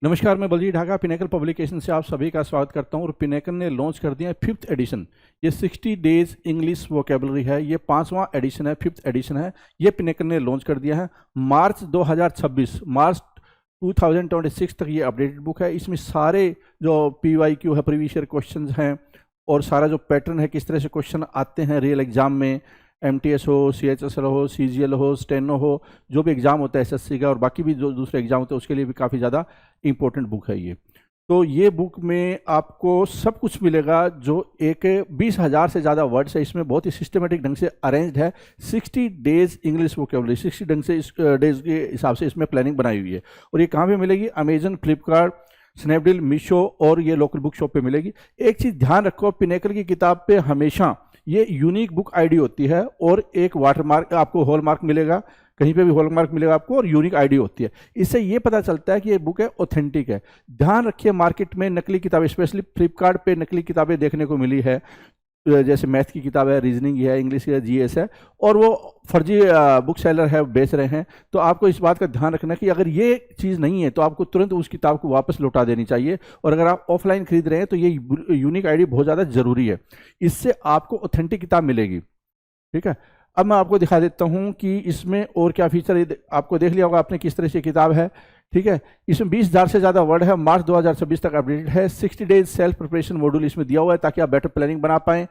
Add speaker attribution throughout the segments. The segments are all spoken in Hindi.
Speaker 1: नमस्कार, मैं बलजीत ढाका पिनेकल पब्लिकेशन से आप सभी का स्वागत करता हूं। और पिनेकल ने लॉन्च कर दिया है 5th एडिशन। ये 60 डेज इंग्लिश वोकेबलरी है। ये 5वां एडिशन है, 5th एडिशन है। ये पिनेकल ने लॉन्च कर दिया है मार्च 2026 तक। ये अपडेटेड बुक है। इसमें सारे जो PYQ है, प्रीवियस ईयर क्वेश्चन हैं, और सारा जो पैटर्न है, किस तरह से क्वेश्चन आते हैं रियल एग्जाम में, MTS हो, CHSL हो, CGL हो, स्टेनो हो, जो भी एग्ज़ाम होता है SSC का और बाकी भी जो दूसरे एग्जाम होते हैं उसके लिए भी काफ़ी ज़्यादा इंपॉर्टेंट बुक है ये। तो ये बुक में आपको सब कुछ मिलेगा। जो एक 20,000 से ज़्यादा वर्ड्स है इसमें, बहुत ही सिस्टमेटिक ढंग से अरेंज्ड है। 60 डेज इंग्लिश वोकेबलरी, 60 ढंग से इस डेज के हिसाब से इसमें प्लानिंग बनाई हुई है। और ये कहाँ पे मिलेगी? अमेजन, फ्लिपकार्ट, स्नैपडील, मीशो और ये लोकल बुक शॉप पे मिलेगी। एक चीज़ ध्यान रखो, पिनेकल की किताब पे हमेशा ये यूनिक बुक आईडी होती है और एक वाटरमार्क, आपको हॉलमार्क मिलेगा, कहीं पे भी हॉलमार्क मिलेगा आपको, और यूनिक आईडी होती है। इससे ये पता चलता है कि ये बुक है ऑथेंटिक है। ध्यान रखिए, मार्केट में नकली किताबें, स्पेशली फ्लिपकार्ट पे नकली किताबें देखने को मिली है, जैसे मैथ की किताब है, रीजनिंग है, इंग्लिश है, GS है, और वो फर्जी बुक सेलर है, बेच रहे हैं। तो आपको इस बात का ध्यान रखना कि अगर ये चीज़ नहीं है तो आपको तुरंत उस किताब को वापस लौटा देनी चाहिए। और अगर आप ऑफलाइन खरीद रहे हैं तो ये यूनिक आईडी बहुत ज़्यादा ज़रूरी है। इससे आपको ऑथेंटिक किताब मिलेगी। ठीक है, अब मैं आपको दिखा देता हूँ कि इसमें और क्या फीचर, आपको देख लिया होगा आपने किस तरह से किताब है। ठीक है, इसमें 20,000 से ज़्यादा वर्ड है। मार्च 2026 तक अपडेटेड है। 60 डेज सेल्फ प्रिपरेशन मॉड्यूल इसमें दिया हुआ है ताकि आप बेटर प्लानिंग बना पाएं।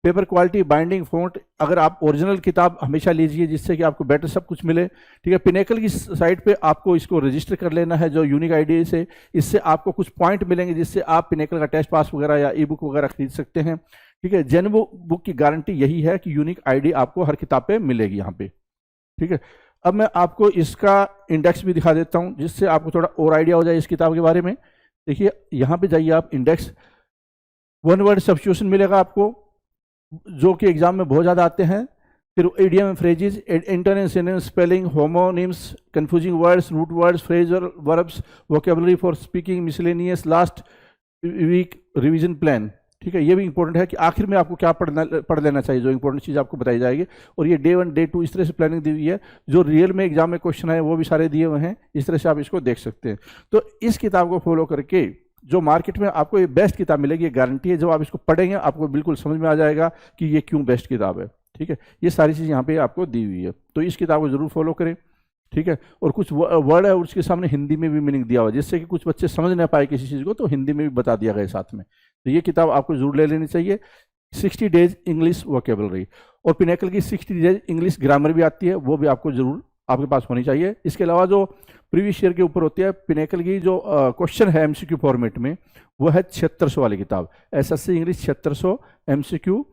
Speaker 1: पेपर क्वालिटी, बाइंडिंग, फॉन्ट, अगर आप ओरिजिनल किताब हमेशा लीजिए जिससे कि आपको बेटर सब कुछ मिले। ठीक है, पिनेकल की साइट पे आपको इसको रजिस्टर कर लेना है जो यूनिक आईडी से। इससे आपको कुछ पॉइंट मिलेंगे जिससे आप पिनेकल का टेस्ट पास वगैरह या ई बुक वगैरह खरीद सकते हैं। ठीक है, जेन्युइन बुक की गारंटी यही है कि यूनिक आईडी आपको हर किताब पे मिलेगी यहाँ पे। ठीक है, अब मैं आपको इसका इंडेक्स भी दिखा देता हूँ जिससे आपको थोड़ा और आइडिया हो जाए इस किताब के बारे में। देखिए, यहाँ पे जाइए आप, इंडेक्स, वन वर्ड सब्स्टिट्यूशन मिलेगा आपको जो कि एग्जाम में बहुत ज़्यादा आते हैं। फिर idiom, phrases, internet, synonyms, spelling, homonyms, confusing words, root words, phrasal verbs, vocabulary for speaking, miscellaneous, last week revision plan. ठीक है, ये भी इंपॉर्टेंट है कि आखिर में आपको क्या पढ़ लेना चाहिए, जो इंपॉर्टेंट चीज़ आपको बताई जाएगी। और ये डे 1, डे 2 इस तरह से प्लानिंग दी हुई है। जो रियल में एग्जाम में क्वेश्चन है वो भी सारे दिए हुए हैं, इस तरह से आप इसको देख सकते हैं। तो इस किताब को फॉलो करके जो मार्केट में आपको ये बेस्ट किताब मिलेगी, ये गारंटी है। जब आप इसको पढ़ेंगे आपको बिल्कुल समझ में आ जाएगा कि ये क्यों बेस्ट किताब है। ठीक है, ये सारी चीज़ यहाँ पे आपको दी हुई है, तो इस किताब को जरूर फॉलो करें। ठीक है, और कुछ वर्ड है उसके सामने हिंदी में भी मीनिंग दिया हुआ है जिससे कि कुछ बच्चे समझ ना पाए किसी चीज़ को, तो हिंदी में भी बता दिया गया साथ में। तो ये किताब आपको जरूर ले लेनी चाहिए, 60 डेज इंग्लिश वोकेबलरी। और पिनेकल की 60 डेज इंग्लिश ग्रामर भी आती है, वो भी आपको जरूर आपके पास होनी चाहिए। इसके अलावा जो प्रीवियस ईयर के ऊपर होती है, पिनेकल की जो क्वेश्चन है MCQ फॉर्मेट में, वो है 7600 वाली किताब, SSC इंग्लिश 7600 MCQ।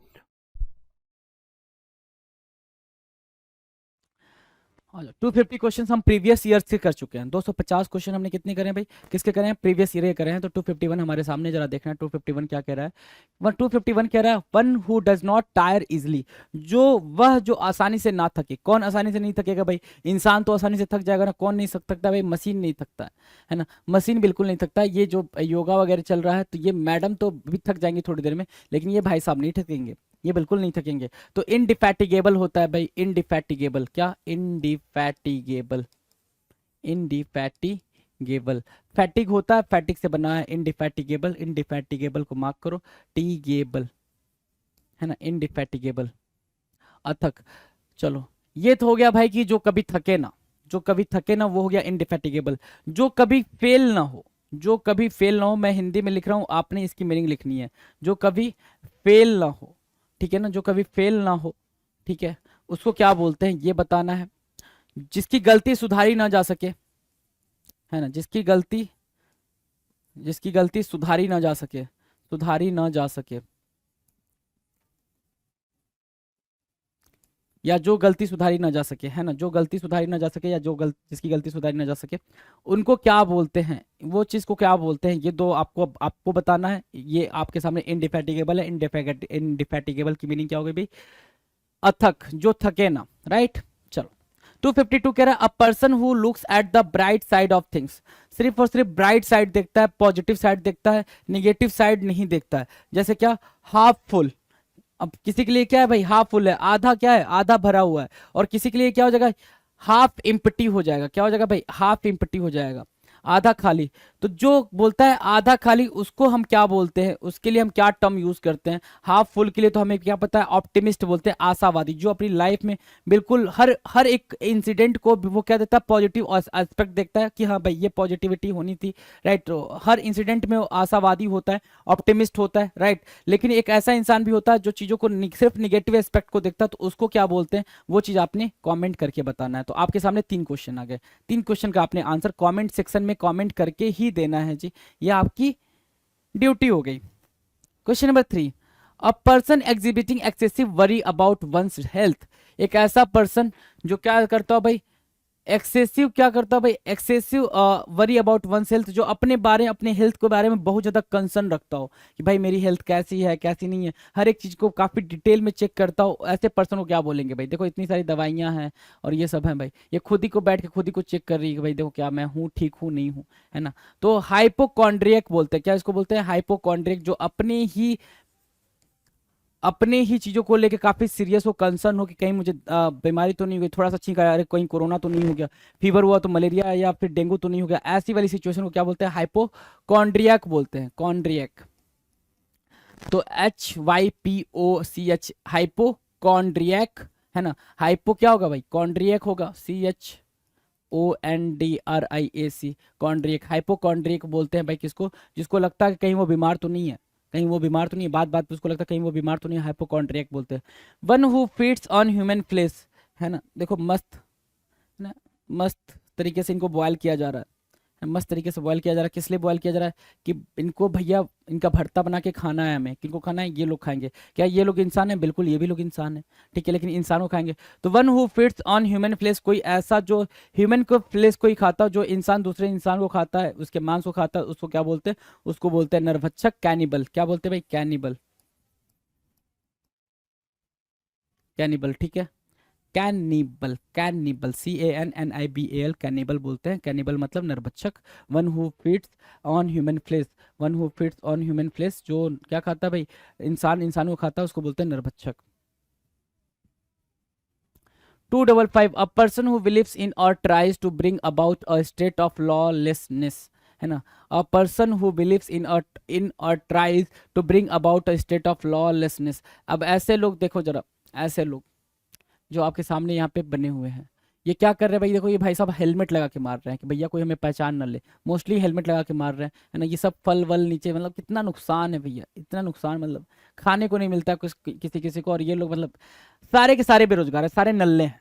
Speaker 2: 250 क्वेश्चन हम प्रीवियस ईयर से कर चुके हैं। 250 क्वेश्चन हमने कितने करे हैं भाई, किसके करे हैं? प्रीवियस ईयर के करे हैं। तो 251 हमारे सामने जरा देखना है। 251 क्या कह रहा है? 251 कह रहा है one who does not tyre easily, वह जो आसानी से ना थके। कौन आसानी से नहीं थकेगा भाई? इंसान तो आसानी से थक जाएगा ना, कौन नहीं थकता भाई? मशीन नहीं थकता है ना, मशीन बिल्कुल नहीं थकता। ये जो योगा वगैरह चल रहा है तो ये मैडम तो भी थक जाएंगी थोड़ी देर में, लेकिन ये भाई साहब नहीं थकेंगे, ये बिल्कुल नहीं थकेंगे। तो इनडिफैटिगेबल होता है भाई, इनडिफैटिगेबल। क्या? इनडिफैटिगेबल, इनडिफैटिगेबल। फैटिग होता है, फैटिग से बना है इनडिफैटिगेबल। इनडिफैटिगेबल को मार्क करो, टीगेबल है ना, इनडिफैटिगेबल, अथक। चलो, ये तो हो गया भाई कि जो कभी थके ना, जो कभी थके ना वो हो गया इनडिफैटिगेबल। जो कभी फेल ना हो, जो कभी फेल ना हो, मैं हिंदी में लिख रहा हूं, आपने इसकी मीनिंग लिखनी है। जो कभी फेल ना हो, ठीक है ना, जो कभी फेल ना हो, ठीक है, उसको क्या बोलते हैं ये बताना है। जिसकी गलती सुधारी ना जा सके, है ना, जिसकी गलती सुधारी ना जा सके, सुधारी ना जा सके, या जो गलती सुधारी ना जा सके, है ना, जो गलती सुधारी ना जा सके, या जिसकी गलती सुधारी ना जा सके, उनको क्या बोलते हैं, वो चीज को क्या बोलते हैं, ये दो आपको बताना है। ये आपके सामने इनडिफैटिगेबल है। इनडिफैटिगेबल की मीनिंग क्या होगी भाई? अथक, जो थके ना, राइट। चलो, 252 कह रहा है अ person who looks at the bright side of things, सिर्फ और सिर्फ ब्राइट साइड देखता है, पॉजिटिव साइड देखता है, निगेटिव साइड नहीं देखता है। जैसे क्या? Half full. अब किसी के लिए क्या है भाई? हाफ फुल है, आधा क्या है? आधा भरा हुआ है। और किसी के लिए क्या हो जाएगा? हाफ इम्पटी हो जाएगा। क्या हो जाएगा भाई? हाफ इम्पटी हो जाएगा। आधा खाली। तो जो बोलता है आधा खाली उसको हम क्या बोलते हैं, उसके लिए हम क्या टर्म यूज करते हैं? हाफ फुल के लिए तो हमें क्या पता है, ऑप्टिमिस्ट बोलते हैं, आशावादी, जो अपनी लाइफ में बिल्कुल हर हर एक इंसिडेंट को वो क्या देता है, पॉजिटिव एस्पेक्ट देखता है कि हाँ भाई ये पॉजिटिविटी होनी थी, राइट। तो हर इंसिडेंट में वो आशावादी होता है, ऑप्टिमिस्ट होता है, राइट। लेकिन एक ऐसा इंसान भी होता है जो चीजों को सिर्फ निगेटिव एस्पेक्ट को देखता है, तो उसको क्या बोलते हैं, वो चीज आपने कमेंट करके बताना है। तो आपके सामने 3 क्वेश्चन आ गए, 3 क्वेश्चन का आपने आंसर कमेंट सेक्शन में कमेंट करके ही देना है जी, ये आपकी ड्यूटी हो गई। Question number 3, a person exhibiting excessive worry about one's health. एक ऐसा पर्सन जो क्या करता हो भाई, एक्सेसिव क्या करता है भाई, excessive worry about one health, जो अपने बारे अपने हेल्थ के बारे में बहुत ज्यादा कंसर्न रखता हो कि भाई मेरी हेल्थ कैसी है कैसी नहीं है, हर एक चीज को काफी डिटेल में चेक करता हो, ऐसे पर्सन को क्या बोलेंगे भाई? देखो इतनी सारी दवाइयां हैं और ये सब है भाई, ये खुद ही को बैठ के खुद ही को चेक कर रही है कि भाई देखो क्या मैं हूँ, ठीक हूँ नहीं हूँ, है ना। तो हाइपोकॉन्ड्रियक बोलते हैं, क्या इसको बोलते हैं? हाइपोकॉन्ड्रियक, जो अपने ही चीजों को लेके काफी सीरियस हो, कंसर्न हो कि कहीं मुझे बीमारी तो नहीं हुई, थोड़ा सा छींका, अरे कहीं कोरोना तो नहीं हो गया, फीवर हुआ तो मलेरिया या फिर डेंगू तो नहीं हो गया, ऐसी वाली सिचुएशन को क्या बोलते हैं? हाइपोकॉन्ड्रियक बोलते हैं, कॉन्ड्रियक। तो HYPOCH, हाइपोकॉन्ड्रियक, है ना। हाइपो क्या होगा भाई, कॉन्ड्रियक होगा, CHONDRIAC, कॉन्ड्रियक। हाइपोकॉन्ड्रियक बोलते हैं भाई किसको, जिसको लगता है कि कहीं वो बीमार तो नहीं है, कहीं वो बीमार तो नहीं है, बात बात पे उसको लगता है कहीं वो बीमार तो नहीं है, हाइपोकॉन्ड्रियक बोलते हैं। One who feeds on human flesh, है ना। देखो मस्त, है ना, मस्त तरीके से इनको बॉयल किया जा रहा है, मस्त तरीके से बॉयल किया जा रहा है। किस लिए बॉयल किया जा रहा है? कि इनको भैया इनका भरता बना के खाना है हमें। किनको खाना है? ये लोग खाएंगे। क्या ये लोग इंसान है? बिल्कुल ये भी लोग इंसान है, ठीक है, लेकिन इंसानों खाएंगे। तो one who feeds on human flesh, कोई ऐसा जो ह्यूमन को फ्लेश कोई खाता हो, जो इंसान दूसरे इंसान को खाता है, उसके मांस को खाता है, उसको क्या बोलते हैं? उसको बोलते हैं नरभक्षक, कैनिबल। क्या बोलते हैं भाई? कैनिबल, कैनिबल, ठीक है। कैनिबल, कैनिबल, CANNIBAL, कैनिबल बोलते हैं। कैनिबल मतलब नरभक्षक। One who feeds on human flesh, one who feeds on human flesh, जो क्या खाता है भाई, इंसान इंसान को खाता है, उसको बोलते हैं नरभक्षक। 255, a person who believes in or tries to bring about a state of lawlessness, है ना। A person who believes in or tries to bring about a state of lawlessness. अब ऐसे लोग देखो जरा, ऐसे लोग जो आपके सामने यहाँ पे बने हुए हैं, ये क्या कर रहे हैं भाई? देखो ये भाई साहब हेलमेट लगा के मार रहे हैं कि भैया कोई हमें पहचान ना ले, मोस्टली हेलमेट लगा के मार रहे हैं, है ना। ये सब फल वल नीचे, मतलब कितना नुकसान है भैया, इतना नुकसान, मतलब खाने को नहीं मिलता कुछ किसी किसी को। और ये लोग मतलब सारे के सारे बेरोजगार है, सारे नल्ले हैं,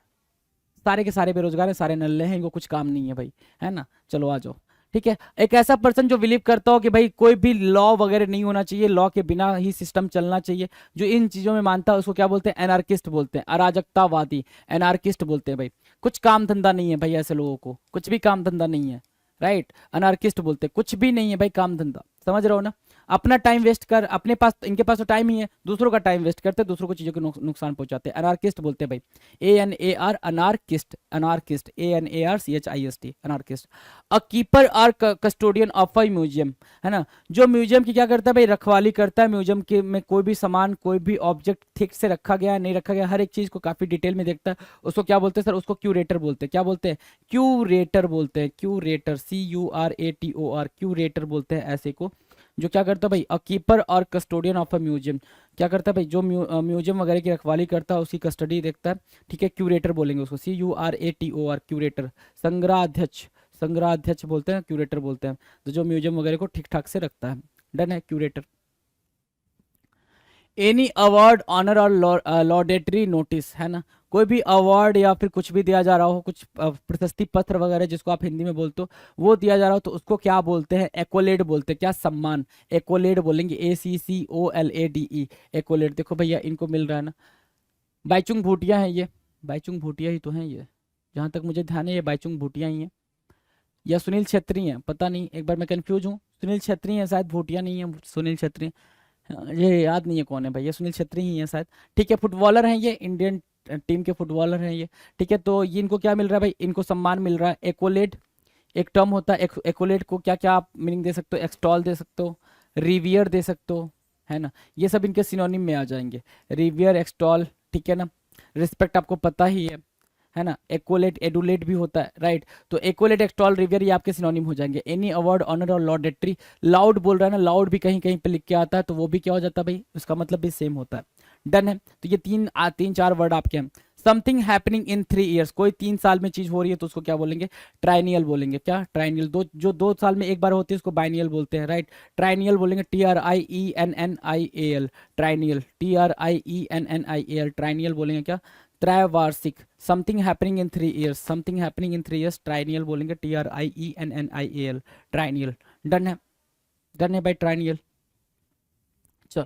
Speaker 2: सारे के सारे बेरोजगार है, सारे नल्ले हैं, इनको कुछ काम नहीं है भाई, है ना। चलो आ जाओ, ठीक है। एक ऐसा पर्सन जो बिलीव करता हो कि भाई कोई भी लॉ वगैरह नहीं होना चाहिए, लॉ के बिना ही सिस्टम चलना चाहिए, जो इन चीजों में मानता है, उसको क्या बोलते हैं? एनार्किस्ट बोलते हैं, अराजकतावादी, एनार्किस्ट बोलते हैं भाई। कुछ काम धंधा नहीं है भाई, ऐसे लोगों को कुछ भी काम धंधा नहीं है, राइट। अनार्किस्ट बोलते हैं, कुछ भी नहीं है भाई काम धंधा, समझ रहे हो ना। अपना टाइम वेस्ट कर, अपने पास, इनके पास तो टाइम ही है, दूसरों का टाइम वेस्ट करते, दूसरों को चीजों को नुकसान पहुंचाते हैं। अनार्किस्ट बोलते हैं भाई, ANAR, anarchist, anarchist, ANARCHIST, anarchist. A keeper और कस्टोडियन ऑफ अ म्यूजियम, है ना, जो म्यूजियम की क्या करता है भाई? रखवाली करता है। म्यूजियम के में कोई भी सामान, कोई भी ऑब्जेक्ट ठीक से रखा गया नहीं रखा गया, हर एक चीज को काफी डिटेल में देखता है, उसको क्या बोलते हैं सर? उसको क्यूरेटर बोलते हैं। क्या बोलते हैं? क्यूरेटर बोलते हैं, क्यूरेटर, CURATOR, क्यूरेटर बोलते हैं ऐसे को, जो क्या करता है भाई? अ कीपर और कस्टोडियन ऑफ अ म्यूजियम, क्या करता है भाई? जो म्यूजियम वगैरह की रखवाली करता है, उसकी कस्टडी देखता है, ठीक है। क्यूरेटर बोलेंगे उसको, CURATOR, क्यूरेटर। संग्रहाध्यक्ष, संग्रहाध्यक्ष बोलते हैं, क्यूरेटर बोलते हैं, तो जो म्यूजियम वगैरह को ठीक ठाक से रखता है, डन है, क्यूरेटर। एनी अवार्ड, ऑनर और लॉडेटरी नोटिस, है ना, कोई भी अवार्ड या फिर कुछ भी दिया जा रहा हो, कुछ प्रशस्ति पत्र वगैरह जिसको आप हिंदी में बोलते हो, वो दिया जा रहा हो, तो उसको क्या बोलते हैं? एकोलेड बोलते हैं। क्या? सम्मान, एकोलेड बोलेंगे, ACCOLADE, एकोलेड। देखो भैया इनको मिल रहा है ना, बाईचुंग भूटिया है ये, बाईचुंग भूटिया ही तो है ये, जहां तक मुझे ध्यान है ये बाईचुंग भूटिया ही है, या सुनील छेत्री हैं, पता नहीं, एक बार मैं कंफ्यूज हूँ, सुनील छेत्री है शायद, भूटिया नहीं है, सुनील छेत्री। हाँ, ये याद नहीं है कौन है भाई, ये सुनील छेत्री ही है शायद, ठीक है। फुटबॉलर हैं ये, इंडियन टीम के फुटबॉलर हैं ये, ठीक है। तो ये इनको क्या मिल रहा है भाई? इनको सम्मान मिल रहा है। एकोलेड एक टर्म होता है, एकोलेड को क्या क्या आप मीनिंग दे सकते हो? एक्सटॉल दे सकते हो, रिवियर दे सकते हो, है ना, ये सब इनके सिनोनिम में आ जाएंगे, रिवियर, एक्सटॉल, ठीक है ना। रिस्पेक्ट आपको पता ही है, है ना, एक्कोलेट एडुलेट भी होता है, राइट। तो एक्कोलेट एक्सटॉल रिवियर ये आपके सिनोनिम हो जाएंगे। एनी अवार्ड ऑनर और लॉडेटरी, लाउड बोल रहा है ना, लाउड भी कहीं कहीं पे लिख के आता है तो वो भी क्या हो जाता है भाई, उसका मतलब भी सेम होता है। डन है। तो ये तीन चार वर्ड आपके हैं। समथिंग हैपनिंग इन 3 years, कोई 3 साल में चीज हो रही है तो उसको क्या बोलेंगे, ट्राइनियल बोलेंगे। क्या, ट्राइनियल। जो 2 साल में एक बार होती है उसको बाइनियल बोलते हैं, राइट। ट्राइनियल बोलेंगे, TRIENNIAL, ट्राइनियल, TRIENNIAL, ट्राइनियल बोलेंगे क्या, त्रैवार्षिक। Something happening in 3 years, something happening in 3 years, triennial बोलेंगे, TRIENNIAL, ट्राइनियल। डन है, डन है भाई, ट्राइनियल। चलो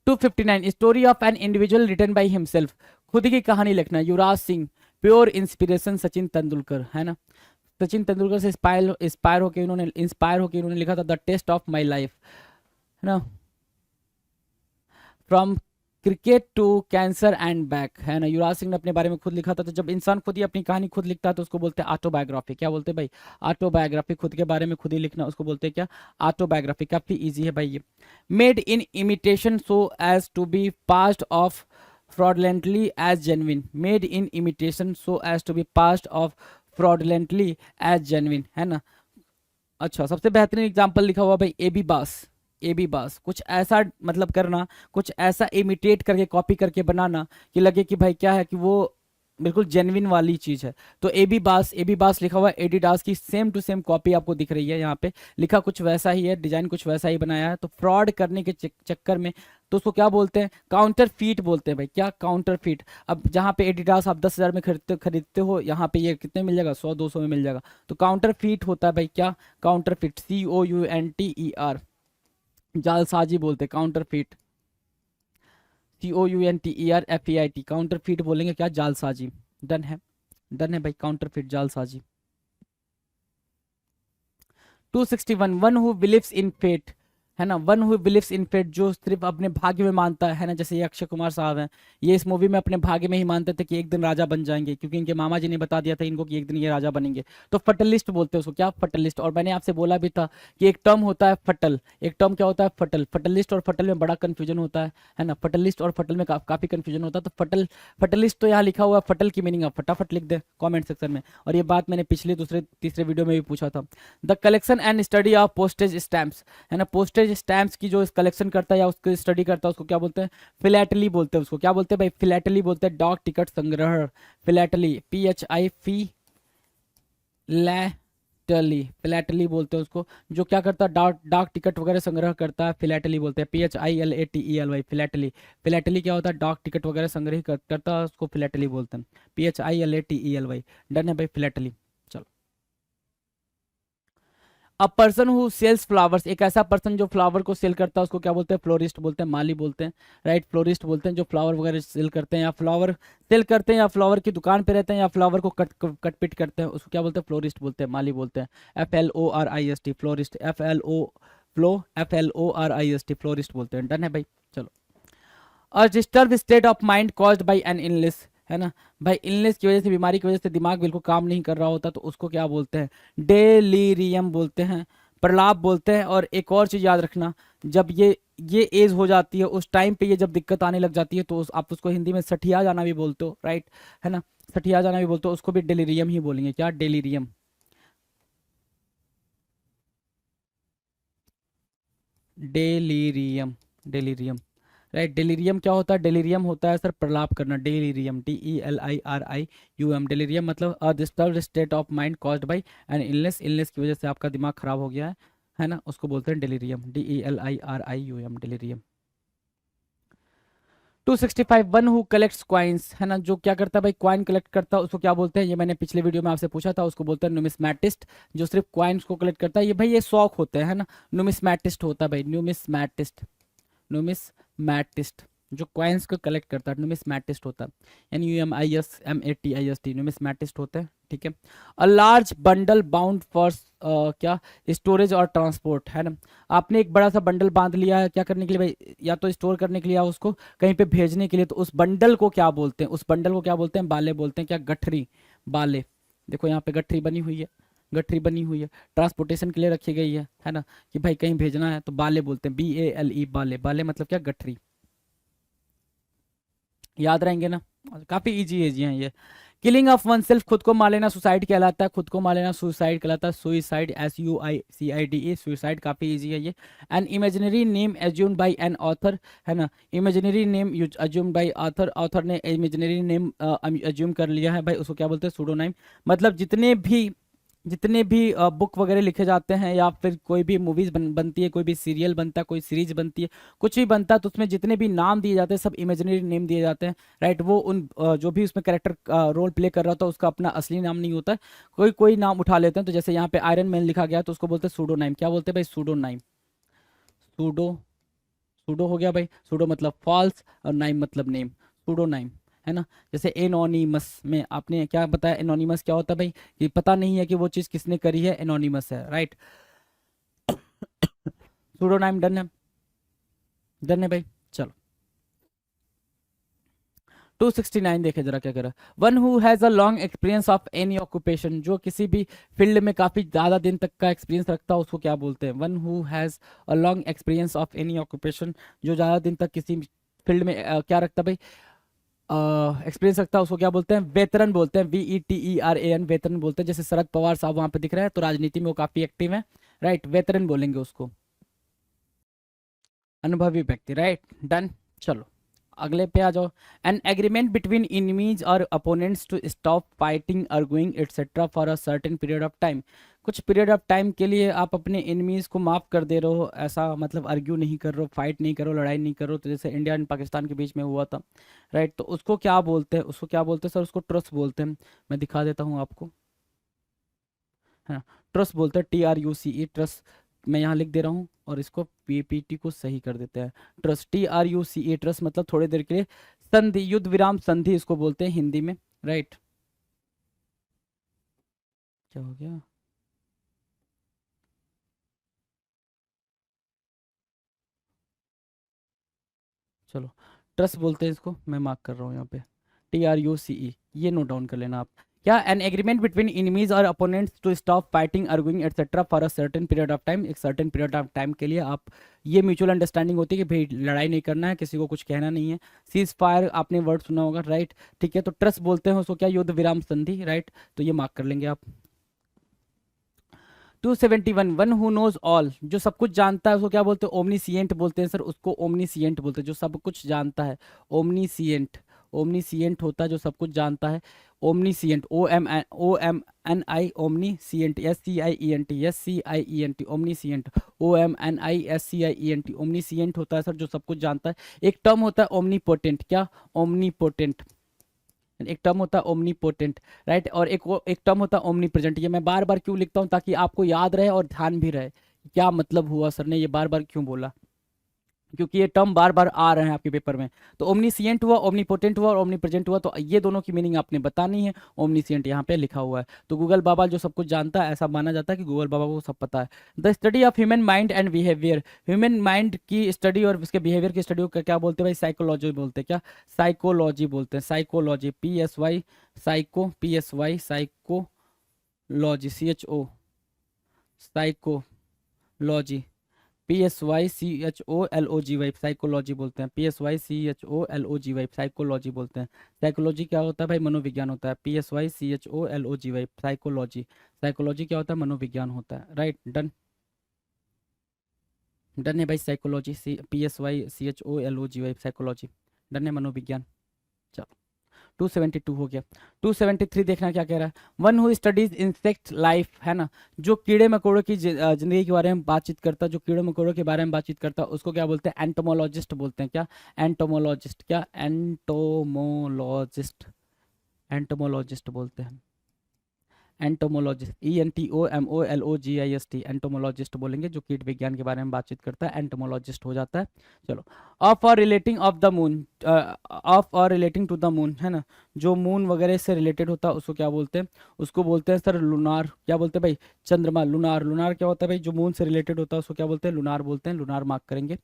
Speaker 2: 259, story of an individual written by himself, खुद की कहानी लिखना। युवराज सिंह, प्योर इंस्पिरेशन सचिन तेंदुलकर, है ना। सचिन तेंदुलकर से इंस्पायर होकर इन्होंने लिखा था the test of my life, है ना। From cricket to cancer and back, है ना। युवराज सिंह ने अपने बारे में खुद लिखा था। तो जब इंसान खुद ही अपनी कहानी खुद लिखता है तो उसको बोलते हैं ऑटोबायोग्राफी। क्या बोलते हैं भाई, ऑटोबायोग्राफी। खुद के बारे में खुद ही लिखना उसको बोलते हैं क्या, ऑटोबायोग्राफी। काफी इजी है भाई ये। Made in imitation so as to be passed off fraudulently as genuine, made in imitation so as to be passed off fraudulently as genuine, है ना। अच्छा, सबसे बेहतरीन एग्जांपल लिखा हुआ भाई एबी बास। एबी बास, कुछ ऐसा मतलब करना, कुछ ऐसा इमिटेट करके कॉपी करके बनाना कि लगे कि भाई क्या है कि वो बिल्कुल जेन्युइन वाली चीज है। तो एबी बास लिखा हुआ है, एडिडास की सेम टू सेम कॉपी आपको दिख रही है यहाँ पे। लिखा कुछ वैसा ही है, डिजाइन कुछ वैसा ही बनाया है। तो फ्रॉड करने के चक्कर में तो उसको क्या बोलते हैं, काउंटर फीट बोलते हैं भाई। क्या, काउंटर फीट। अब जहाँ पे एडिडास आप 10,000 में खरीदते हो, यहाँ पे ये कितने मिल जाएगा, 100-200 में मिल जाएगा। तो काउंटर फीट होता है भाई क्या, काउंटर फीट, COUNTER, जालसाजी बोलते हैं counter feet, COUNTERFEIT, counter feet बोलेंगे क्या, जालसाजी। डन है, डन है भाई, काउंटर फीट, जालसाजी। 261, one who believes in fate, है ना। One who believes in fate, जो सिर्फ अपने भाग्य में मानता है ना। जैसे ये अक्षय कुमार साहब हैं, ये इस मूवी में अपने भाग्य में ही मानते थे कि एक दिन राजा बन जाएंगे, क्योंकि इनके मामा जी ने बता दिया था इनको कि एक दिन ये राजा बनेंगे। तो फटलिस्ट बोलते हैं उसको, क्या, फटलिस्ट। और मैंने आपसे बोला भी था कि एक टर्म होता है फटल, एक टर्म क्या होता है, फटल। फटलिस्ट और फटल में बड़ा कंफ्यूजन होता है ना। फटलिस्ट और फटल में काफी कंफ्यूजन होता है। तो फटलिस्ट तो यहाँ लिखा हुआ है, फटल की मीनिंग आप फटाफट लिख दे कॉमेंट सेक्शन में। और ये बात मैंने पिछले दूसरे तीसरे वीडियो में भी पूछा था। The collection and study of postage stamps, है ना। पोस्टेज स्टैम्प्स की जो कलेक्शन करता है या उसको स्टडी करता है उसको क्या बोलते हैं, फिलैटली बोलते हैं। उसको क्या बोलते हैं भाई, फिलैटली बोलते हैं। डाक टिकट संग्रह, फिलैटली, फिलैटली बोलते हैं उसको। जो क्या करता है, डाक टिकट वगैरह संग्रह करता है, फिलैटली बोलते हैं। PHILATELY, philately. फिलैटली क्या होता है, डाक टिकट वगैरह संग्रह करता है, उसको फिलैटली बोलते हैं, PHILATELY। डन है भाई, फिलैटली। चलो, a person who sells flowers, एक ऐसा पर्सन जो फ्लावर को सेल करता है उसको क्या बोलते हैं, फ्लोरिस्ट बोलते हैं, माली बोलते हैं, राइट। फ्लोरिस्ट बोलते हैं जो फ्लावर वगैरह सेल करते हैं, या फ्लावर सेल करते हैं, या फ्लावर की दुकान पे रहते हैं, या फ्लावर को कट पिट करते हैं, उसको क्या बोलते हैं, फ्लोरिस्ट बोलते हैं, माली बोलते हैं। FLORIST, florist. FLORIST, फ्लोरिस्ट बोलते हैं। डन है भाई। चलो, a disturb state of mind caused by an illness, है ना। भाई इलनेस की वजह से, बीमारी की वजह से दिमाग बिल्कुल काम नहीं कर रहा होता तो उसको क्या बोलते हैं, डेलीरियम बोलते हैं, प्रलाप बोलते हैं। और एक और चीज याद रखना, जब ये एज हो जाती है उस टाइम पे ये जब दिक्कत आने लग जाती है तो आप उसको हिंदी में सठिया जाना भी बोलते हो, राइट, है ना। सठिया जाना भी बोलते हो, उसको भी डेलीरियम ही बोलेंगे। क्या, delirium, delirium, delirium, right. Delirium क्या होता है, डेलीरियम होता है सर प्रलाप करना, डेलीरियम, DELIRIUM। डेलीरियम मतलब a disturbed state of mind caused by an illness, illness की वजह से आपका दिमाग खराब हो गया है ना, उसको बोलते हैं delirium, DELIRIUM, delirium. 265, one who collects coins, है ना। जो क्या करता है भाई, क्वाइन कलेक्ट करता है, उसको क्या बोलते हैं, ये मैंने पिछले वीडियो में आपसे पूछा था, उसको बोलते हैं न्यूमिस्मैटिस्ट। जो सिर्फ क्वाइंस को कलेक्ट करता है, ये भाई ये शौक होते हैं, है ना। न्यूमिस्मैटिस्ट होता है भाई, न्यूमिस्मैटिस्ट, न्यूमिस्मैटिस्ट। जो कॉइन्स को कलेक्ट करता है न्यूमिस्मैटिस्ट होता है, NUMISMATIST, न्यूमिस्मैटिस्ट होते हैं, ठीक है। A large bundle bound for क्या, स्टोरेज और ट्रांसपोर्ट, है ना। आपने एक बड़ा सा बंडल बांध लिया है, क्या करने के लिए भाई, या तो स्टोर करने के लिए या उसको कहीं पे भेजने के लिए। तो उस बंडल को क्या बोलते हैं, उस बंडल को क्या बोलते हैं, बाले बोलते हैं। क्या, गठरी, बाले। देखो यहाँ पे गठरी बनी हुई है, गठरी बनी हुई है, ट्रांसपोर्टेशन के लिए रखी गई है ना, कि भाई कहीं भेजना है तो बाले बोलते हैं, BALE, बाले। बाले मतलब क्या, गठरी। याद रहेंगे ना, काफी इजी है जी हैं ये। किलिंग ऑफ वन सेल्फ, खुद को मार लेना सुसाइड कहलाता है, खुद को मार लेना सुसाइड कहलाता है, सुइसाइड SUICIDE, सुइसाइड काफी इजी है ये। An imaginary name assumed by an author, है ना, imaginary name assumed by author, author ने इमेजिनरी नेम एज्यूम कर लिया है भाई, उसको क्या बोलते हैं, सूडोनाइम। मतलब जितने भी बुक वगैरह लिखे जाते हैं या फिर कोई भी मूवीज बनती है, कोई भी सीरियल बनता है, कोई सीरीज बनती है, कुछ भी बनता है, तो उसमें जितने भी नाम दिए जाते हैं सब इमेजिनरी नेम दिए जाते हैं, राइट। वो उन जो भी उसमें कैरेक्टर रोल प्ले कर रहा होता है उसका अपना असली नाम नहीं होता है, कोई कोई नाम उठा लेते हैं। तो जैसे यहाँ पे आयरन मैन लिखा गया तो उसको बोलते हैं सूडोनाइम। क्या बोलते हैं भाई, सूडोनाइम। सूडो, सूडो हो गया भाई, सूडो मतलब फॉल्स और नाइम मतलब नेम, सूडोनाइम, है ना। जैसे एनोनिमस में आपने क्या बताया, एनोनिमस क्या होता है भाई, ये पता नहीं है कि वो चीज़ किसने करी है, एनोनिमस है, राइट। सूडोनाइम डन है, डन है भाई। चलो 269 देखे जरा क्या करा। One who has a long experience of any occupation, जो किसी भी फील्ड में काफ़ी ज़्यादा दिन तक का एक्सपीरियंस रखता है उसको क्या बोलते हैं। One who has a long experience of any occupation, जो ज़्यादा दिन तक किसी फील्ड में क्या रखता है भाई, एक्सपीरियंस रखता है, उसको क्या बोलते हैं, वेतरन बोलते हैं, VETERAN, वेतरन बोलते हैं। जैसे शरद पवार साहब वहां पे दिख रहे हैं तो राजनीति में वो काफी एक्टिव है, राइट, वेतरन बोलेंगे उसको, अनुभवी व्यक्ति, राइट, डन। चलो अगले पे आ जाओ। एन एग्रीमेंट बिटवीन इनमीज और opponents to stop fighting arguing etcetera for a certain period of time, कुछ पीरियड ऑफ टाइम के लिए आप अपने इनमीज को माफ कर दे रहे हो, ऐसा मतलब आर्ग्यू नहीं कर रहे हो, फाइट नहीं कर रहे हो, लड़ाई नहीं कर रहे हो। तो जैसे इंडिया एंड पाकिस्तान के बीच में हुआ था, राइट, तो उसको क्या बोलते हैं, उसको क्या बोलते हैं सर, उसको ट्रस्ट बोलते हैं। मैं दिखा देता हूँ आपको, है ना, ट्रस्ट बोलते हैं, TRUCE, ट्रस्ट। मैं यहाँ लिख दे रहा हूँ और इसको PPT को सही कर देते हैं। ट्रस्ट, TRUCE, ट्रस्ट मतलब थोड़ी देर के लिए संधि, युद्ध विराम संधि इसको बोलते हैं हिंदी में, राइट। क्या हो गया, चलो ट्रस्ट बोलते हैं इसको, मैं मार्क कर रहा हूँ यहाँ पे, TRUCE, ये नोट डाउन कर लेना आप। क्या, एन एग्रीमेंट बिटवीन इनमीज और opponents to stop fighting arguing etcetera for a certain period of time, एक सर्टेन पीरियड ऑफ टाइम के लिए आप, ये म्यूचुअल अंडरस्टैंडिंग होती है कि भाई लड़ाई नहीं करना है, किसी को कुछ कहना नहीं है। सीज फायर आपने वर्ड सुना होगा, राइट, ठीक है। तो ट्रस्ट बोलते हैं उसको क्या, युद्ध विराम संधि, राइट, तो ये मार्क कर लेंगे आप। 271, वन हु नोज ऑल, जो सब कुछ जानता है उसको क्या बोलते हैं, ओमनीसिएंट बोलते हैं सर, उसको ओमनीसिएंट बोलते हैं, जो सब कुछ जानता है, ओमनीसिएंट। ओमनीसिएंट होता है जो सब कुछ जानता है, omniscient, OMNI, omniscient, SCIENT, omniscient, OMNISCIENT, omniscient होता है सर जो सब कुछ जानता है। एक टर्म होता है ओमनीपोटेंट, क्या, ओमनीपोटेंट, एक टर्म होता है ओमनीपोटेंट, राइट, और एक टर्म होता है ओमनी प्रेजेंट। ये मैं बार बार क्यों लिखता हूँ, ताकि आपको याद रहे और ध्यान भी रहे क्या मतलब हुआ, सर ने ये बार बार क्यों बोला, क्योंकि ये टर्म बार बार आ रहे हैं आपके पेपर में। तो ओमनीसिएंट हुआ, ओमनीपोटेंट हुआ और ओमनी प्रेजेंट हुआ, तो ये दोनों की मीनिंग आपने बतानी है। ओमनीसिएंट यहाँ पे लिखा हुआ है, तो गूगल बाबा जो सब कुछ जानता है, ऐसा माना जाता है कि गूगल बाबा को सब पता है। The study of human mind and behaviour, human mind की स्टडी और उसके बिहेवियर की स्टडी को क्या बोलते हैं भाई, साइकोलॉजी बोलते हैं, क्या, साइकोलॉजी बोलते हैं, psychology, PSY, psycho, PSY, psychology, CHO, psychology, PSYCHOLOGY, psychology बोलते हैं, PSYCHOLOGY, साइकोलॉजी बोलते हैं। साइकोलॉजी क्या होता है भाई, मनोविज्ञान होता है, PSYCHOLOGY, साइकोलॉजी, साइकोलॉजी क्या होता है, मनोविज्ञान होता है, राइट, डन, डन है भाई, साइकोलॉजी, PSYCHOLOGY, साइकोलॉजी, डन है, मनोविज्ञान। चलो 272 हो गया। 273 देखना क्या कह रहा है, one who studies insect life, है ना, जो कीड़े मकोड़ों की जिंदगी के बारे में बातचीत करता है, जो कीड़े मकोड़ों के बारे में बातचीत करता है उसको क्या बोलते हैं, एंटोमोलॉजिस्ट बोलते हैं, क्या, एंटोमोलॉजिस्ट, क्या, एंटोमोलॉजिस्ट, एंटोमोलॉजिस्ट बोलते हैं, एंटोमोलॉजिस्ट, ENTOMOLOGIST, एंटोमोलॉजिस्ट बोलेंगे, जो कीट विज्ञान के बारे में बातचीत करता है, एंटोमोलॉजिस्ट हो जाता है। चलो, ऑफ और relating of the moon, of और रिलेटिंग टू द मून, है ना, जो मून वगैरह से रिलेटेड होता है उसको क्या बोलते हैं, उसको बोलते हैं सर लुनार, क्या बोलते हैं भाई, चंद्रमा, लुनार, लुनार क्या होता है भाई, जो मून से रिलेटेड होता है उसको क्या बोलते हैं, लुनार बोलते हैं, लुनार मार्क करेंगे।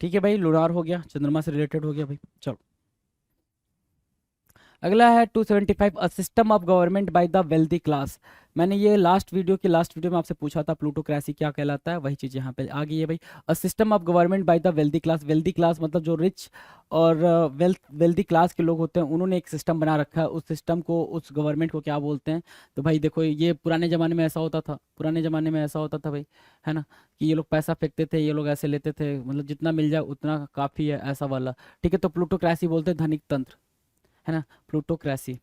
Speaker 2: ठीक है भाई, लुनार हो गया, चंद्रमा से रिलेटेड हो गया भाई। चलो अगला है 275 a system of government by the wealthy class. मैंने ये लास्ट वीडियो में आपसे पूछा था प्लूटोक्रेसी क्या कहलाता है, वही चीज़ यहाँ पे आ गई है भाई। A system of government by the wealthy class. Wealthy class मतलब जो रिच और वेल्दी क्लास के लोग होते हैं, उन्होंने एक सिस्टम बना रखा है। उस सिस्टम को, उस गवर्नमेंट को क्या बोलते हैं? तो भाई देखो, ये पुराने ज़माने में ऐसा होता था, पुराने ज़माने में ऐसा होता था भाई, है ना, कि ये लोग पैसा फेंकते थे, ये लोग ऐसे लेते थे, मतलब जितना मिल जाए उतना काफ़ी है, ऐसा वाला। ठीक है, तो प्लूटोक्रेसी बोलते हैं धनिक तंत्र, है ना, plutocracy.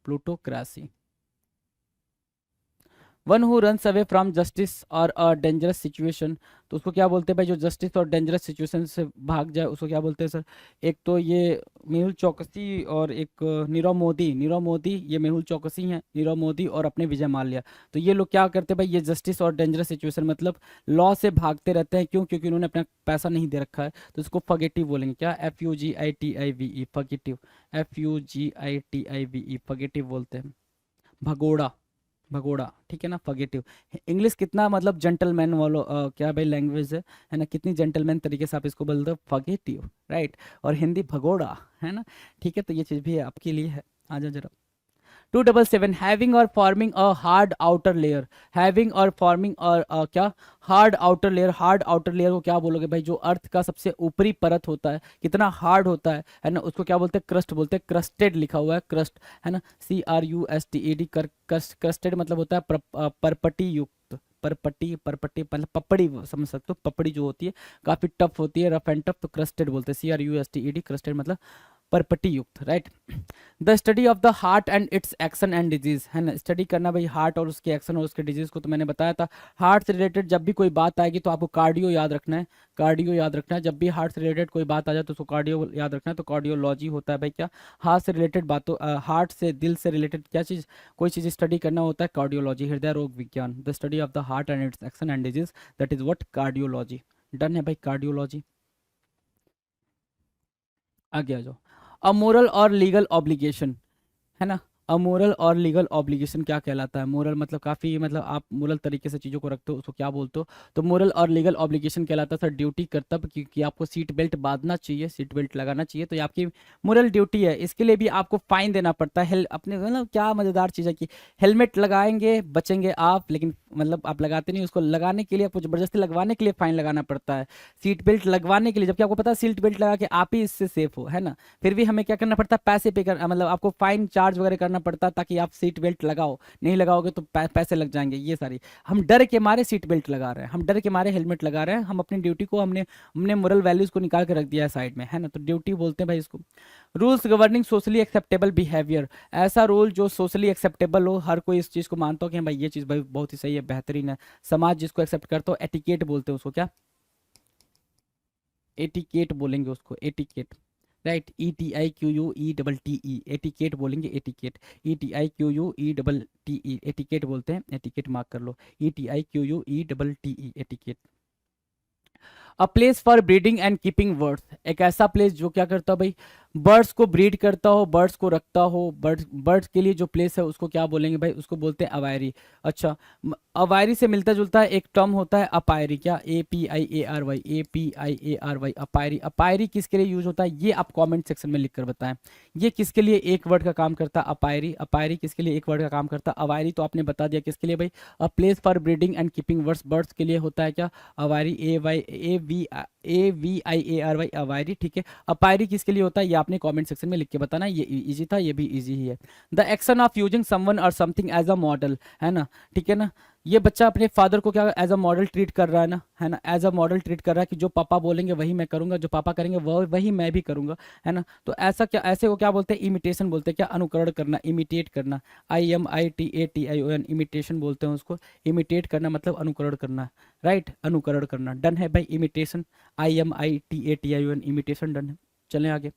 Speaker 2: Plutocracy one who runs away from justice और अ डेंजरस सिचुएशन। तो उसको क्या बोलते हैं भाई, जो जस्टिस और डेंजरस सिचुएशन से भाग जाए उसको क्या बोलते हैं सर? एक तो ये मेहुल चौकसी और एक नीरव मोदी। नीरव मोदी, ये मेहुल चौकसी हैं, नीरव मोदी और अपने विजय माल्या। तो ये लोग क्या करते हैं भाई, ये जस्टिस और डेंजरस सिचुएशन मतलब लॉ से भागते रहते हैं। क्यों? क्योंकि उन्होंने अपना पैसा नहीं दे रखा है। तो इसको फगेटिव बोलेंगे। क्या? FUGITIVE, फगेटिव। FUGITIVE, फगेटिव बोलते हैं। भगोड़ा, भगोड़ा, ठीक है ना, फगेटिव। इंग्लिश कितना मतलब जेंटलमैन वालो क्या भाई लैंग्वेज है ना, कितनी जेंटलमैन तरीके से आप इसको बोलते हो, फगेटिव, राइट। और हिंदी भगोड़ा, है ना, ठीक है। तो ये चीज़ भी आपके लिए है। आ जाओ जरा। 277 हैविंग और forming a hard outer layer. Having और फॉर्मिंग और क्या, hard outer layer. Hard outer layer को क्या बोलोगे भाई? जो अर्थ का सबसे ऊपरी परत होता है, कितना हार्ड होता है ना, उसको क्या बोलते हैं? क्रस्ट बोलते हैं। क्रस्टेड लिखा हुआ है, क्रस्ट, है ना, CRUSTED। क्रस्टेड मतलब होता है परपटी युक्त। परपटी, परपटी मतलब पपड़ी, समझ सकते हो, पपड़ी जो होती है काफी टफ होती है, रफ एंड टफ, तो क्रस्टेड बोलते हैं। CRUSTED, क्रस्टेड मतलब परपटी युक्त, right. The study of the heart and it's action and disease, है ना, स्टडी करना भाई हार्ट और उसके एक्शन और उसके डिजीज को। तो मैंने बताया था, हार्ट से रिलेटेड जब भी कोई बात आएगी तो आपको कार्डियो याद रखना है। कार्डियो याद रखना है, जब भी हार्ट से रिलेटेड कोई बात आ जाए तो उसको कार्डियो याद रखना है। तो कार्डियोलॉजी होता है भाई क्या, हार्ट से रिलेटेड बातों, हार्ट से, दिल से रिलेटेड क्या चीज़, कोई चीज़ स्टडी करना होता है, कार्डियोलॉजी। हृदय रोग विज्ञान, the study of the heart and it's action and disease, that is what, cardiology. Done है भाई, कार्डियोलॉजी। आगे आ जाओ। अमोरल और लीगल ऑब्लिगेशन, है ना। अमोरल और लीगल ऑब्लिगेशन क्या कहलाता है? मोरल मतलब काफ़ी, मतलब आप मोरल तरीके से चीज़ों को रखते हो, उसको क्या बोलते हो? तो मोरल और लीगल ऑब्लिगेशन कहलाता है सर ड्यूटी, कर्तव्य, क्योंकि आपको सीट बेल्ट बांधना चाहिए, सीट बेल्ट लगाना चाहिए, तो ये आपकी मोरल ड्यूटी है। इसके लिए भी आपको फाइन देना पड़ता है। अपने मतलब क्या मज़ेदार चीज़ है कि हेलमेट लगाएंगे बचेंगे आप, लेकिन मतलब आप लगाते नहीं, उसको लगाने के लिए, आपको ज़बरदस्ती लगवाने के लिए फाइन लगाना पड़ता है। सीट बेल्ट लगवाने के लिए, जबकि आपको पता है सीट बेल्ट लगा के आप ही इससे सेफ हो, है ना, फिर भी हमें क्या करना पड़ता है, पैसे पे कर, मतलब आपको फाइन चार्ज वगैरह करना पड़ता है ताकि आप सीट बेल्ट लगाओ। नहीं लगाओगे तो पैसे लग जाएंगे। ये सारी, हम डर के मारे सीट बेल्ट लगा रहे हैं, हम डर के मारे हेलमेट लगा रहे हैं, हम अपनी ड्यूटी को, हमने हमने मोरल वैल्यूज को निकाल के रख दिया है साइड में, है ना, तो ड्यूटी बोलते हैं भाई इसको। Rules governing socially acceptable behaviour, ऐसा रूल जो सोशली एक्सेप्टेबल हो, हर कोई इस चीज़ को मानता हो कि हाँ भाई ये चीज़ भाई बहुत ही सही है, बेहतरीन है, समाज जिसको एक्सेप्ट करता हो। एटिकेट बोलते हैं उसको। क्या? एटिकेट बोलेंगे उसको, एटिकेट, राइट। ETIQUE एटिकेट बोलेंगे, एटिकेट। ETIQUE एटिकेट बोलते हैं, एटिकेट मार्क कर लो। ETIQUE etiquette. A place for breeding and keeping birds, एक ऐसा प्लेस जो क्या करता हो भाई, बर्ड्स को ब्रीड करता हो, बर्ड्स को रखता हो। बर्ड्स के लिए जो प्लेस है उसको क्या बोलेंगे भाई? उसको बोलते हैं अवायरी। अच्छा, अवायरी से मिलता जुलता है एक टर्म होता है अपायरी। क्या? APIARY, APIARY, अपायरी। अपायरी किसके लिए यूज होता है ये आप कमेंट सेक्शन में लिख कर बताएं। ये किसके लिए एक वर्ड का काम करता है? अपायरी। अपायरी किसके लिए एक वर्ड का काम करता है? अवायरी तो आपने बता दिया किसके लिए भाई, a place for breeding and keeping birds, birds के लिए होता है क्या? अवायरी, AVIARY, अवायरी, ठीक है। अपायरी किसके लिए होता है ये आपने कमेंट सेक्शन में लिख के बताना। ये इजी था, ये भी इजी ही है। The action of using someone और समथिंग एज अ मॉडल, है ना, ठीक है ना। ये बच्चा अपने फादर को क्या एज अ मॉडल ट्रीट कर रहा है ना, एज अ मॉडल ट्रीट कर रहा है कि जो पापा बोलेंगे वही मैं करूंगा, जो पापा करेंगे वही मैं भी करूंगा, है ना। तो ऐसा क्या, ऐसे को क्या बोलते हैं? इमिटेशन बोलते हैं। क्या? अनुकरण करना, इमिटेट करना। IMITATION, इमिटेशन बोलते हैं उसको। इमिटेट करना मतलब अनुकरण करना, राइट, अनुकरण करना। डन है भाई, इमिटेशन, IMITATION, इमिटेशन, डन है। चलें आगे।